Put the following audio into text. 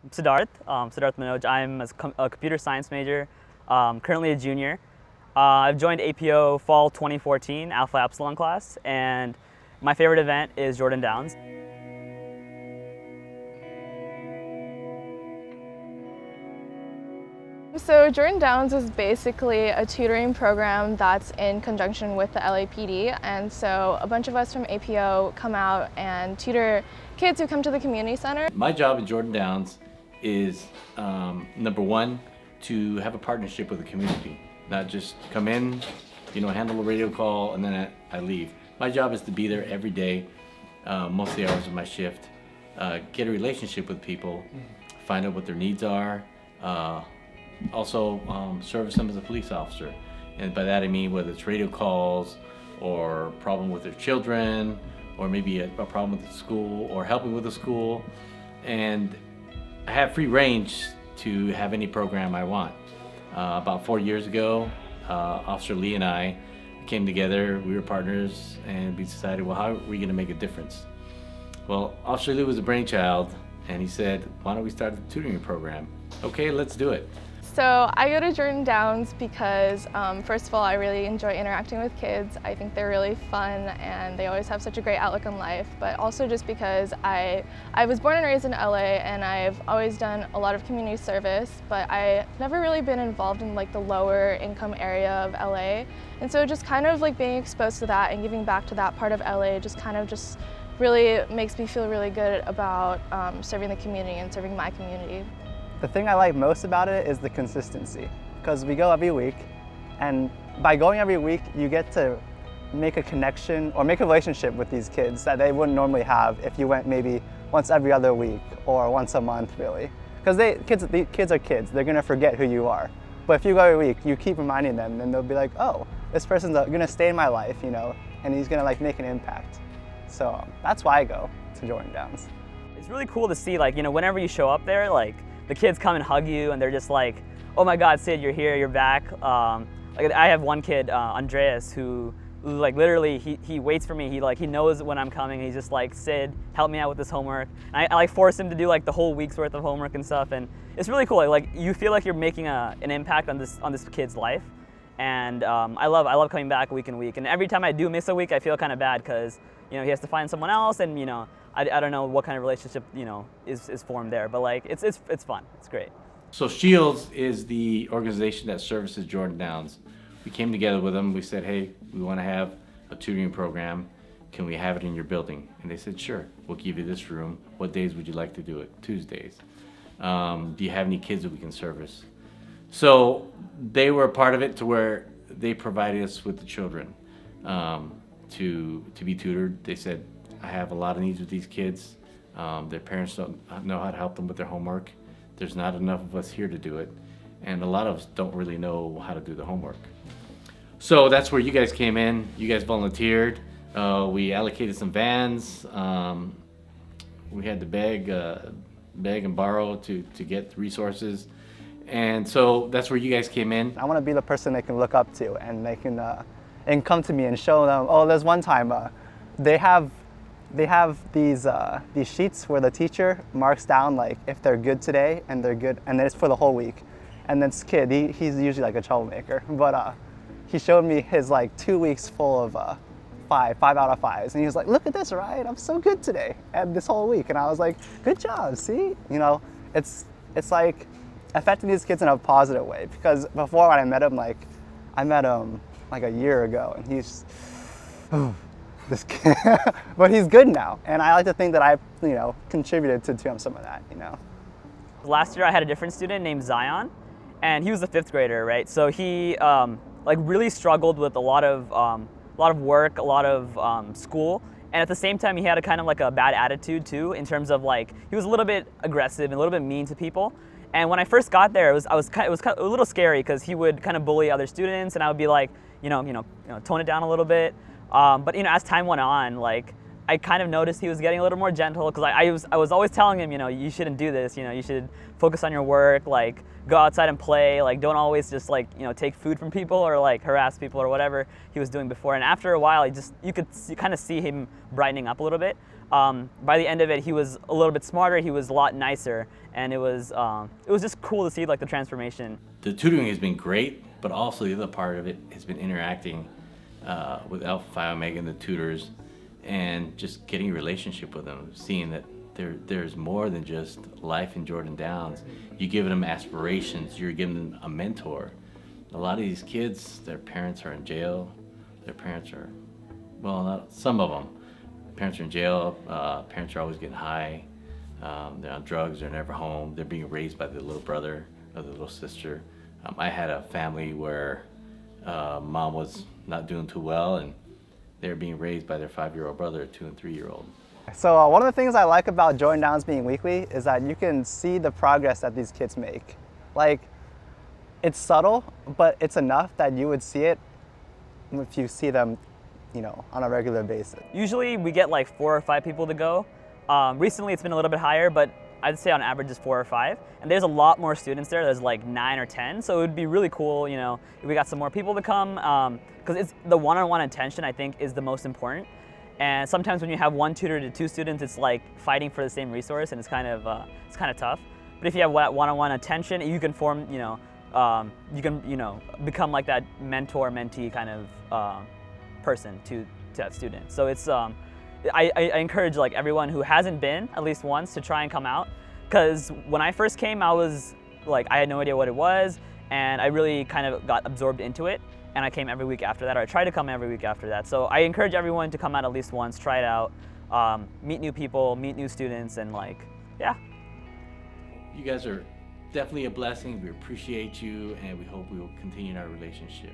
Siddharth Manoj. I'm a computer science major, currently a junior. I've joined APO fall 2014 Alpha Epsilon class, and my favorite event is Jordan Downs. So Jordan Downs is basically a tutoring program that's in conjunction with the LAPD, and so a bunch of us from APO come out and tutor kids who come to the community center. My job at Jordan Downs is number one, to have a partnership with the community, not just come in, handle a radio call and then I leave. My job is to be there every day, most of the hours of my shift, get a relationship with people, find out what their needs are, also service them as a police officer. And by that I mean whether it's radio calls or problem with their children, or maybe a problem with the school, or helping with the school. And I have free range to have any program I want. About 4 years ago, Officer Lee and I came together, we were partners, and we decided, well, how are we gonna make a difference? Well, Officer Lee was a brainchild, and he said, why don't we start a tutoring program? Okay, let's do it. So I go to Jordan Downs because, first of all, I really enjoy interacting with kids. I think they're really fun and they always have such a great outlook on life, but also just because I was born and raised in LA, and I've always done a lot of community service, but I've never really been involved in the lower income area of LA. And so just kind of being exposed to that and giving back to that part of LA just really makes me feel really good about serving the community and serving my community. The thing I like most about it is the consistency, because we go every week, and by going every week you get to make a connection or make a relationship with these kids that they wouldn't normally have if you went maybe once every other week or once a month, really. Because the kids are kids, they're going to forget who you are. But if you go every week, you keep reminding them, and they'll be like, oh, this person's going to stay in my life, and he's going to make an impact. So that's why I go to Jordan Downs. It's really cool to see, whenever you show up there, the kids come and hug you, and they're just like, oh my God, Sid, you're here, you're back. I have one kid, Andreas, who literally, he waits for me. He knows when I'm coming. He's just like, Sid, help me out with this homework. And I force him to do the whole week's worth of homework and stuff. And it's really cool. You feel like you're making an impact on this kid's life. And I love coming back week and week. And every time I do miss a week, I feel kind of bad because he has to find someone else, and I don't know what kind of relationship is formed there, but it's fun. It's great. So Shields is the organization that services Jordan Downs. We came together with them. We said, hey, we want to have a tutoring program. Can we have it in your building? And they said, sure, we'll give you this room. What days would you like to do it? Tuesdays. Do you have any kids that we can service? So they were a part of it to where they provided us with the children to be tutored. They said, I have a lot of needs with these kids. Their parents don't know how to help them with their homework. There's not enough of us here to do it. And a lot of us don't really know how to do the homework. So that's where you guys came in. You guys volunteered. We allocated some vans. We had to beg and borrow to get resources. And so that's where you guys came in. I want to be the person they can look up to, and they can and come to me and show them, oh, there's one time they have these sheets where the teacher marks down if they're good today, and they're good, and then it's for the whole week. And this kid, he's usually a troublemaker, but he showed me his 2 weeks full of five out of fives, and he was like, look at this, right? I'm so good today, and this whole week. And I was like, good job, see? It's affecting these kids in a positive way, because before when I met him a year ago, and he's this kid, but he's good now, and I like to think that I, contributed to him some of that, Last year I had a different student named Zion, and he was a 5th grader, right? So he really struggled with a lot of work, a lot of school, and at the same time he had a bad attitude too, in terms of he was a little bit aggressive and a little bit mean to people. And when I first got there, it was a little scary, because he would bully other students, and I would be tone it down a little bit. But as time went on, I kind of noticed he was getting a little more gentle, because I was always telling him, you shouldn't do this, you should focus on your work, like go outside and play, like don't always just like, take food from people or like harass people or whatever he was doing before. And after a while, you could kind of see him brightening up a little bit. By the end of it, he was a little bit smarter, he was a lot nicer, and it was just cool to see like the transformation. The tutoring has been great, but also the other part of it has been interacting with Alpha Phi Omega and the tutors, and just getting a relationship with them, seeing that there's more than just life in Jordan Downs. You're giving them aspirations, you're giving them a mentor. A lot of these kids, their parents are in jail, their parents are, well, not some of them. Parents are in jail, parents are always getting high, they're on drugs, they're never home, they're being raised by their little brother or their little sister. I had a family where mom was not doing too well, and they're being raised by their 5-year-old brother, 2- and 3-year-old. So one of the things I like about Jordan Downs being weekly is that you can see the progress that these kids make. Like, it's subtle, but it's enough that you would see it if you see them, on a regular basis. Usually we get like 4 or 5 people to go. Recently it's been a little bit higher, but I'd say on average it's 4 or 5. And there's a lot more students there. There's like 9 or 10. So it would be really cool, if we got some more people to come, because it's the one-on-one attention, I think, is the most important. And sometimes when you have 1 tutor to 2 students, it's like fighting for the same resource, and it's kind of tough. But if you have one-on-one attention, you can form, you can, become like that mentor-mentee kind of person to that student. So it's, I encourage like everyone who hasn't been at least once to try and come out, because when I first came, I was like, I had no idea what it was, and I really kind of got absorbed into it. And I came every week after that, or I tried to come every week after that. So I encourage everyone to come out at least once, try it out, meet new people, meet new students, and like, yeah. You guys are definitely a blessing. We appreciate you, and we hope we will continue our relationship.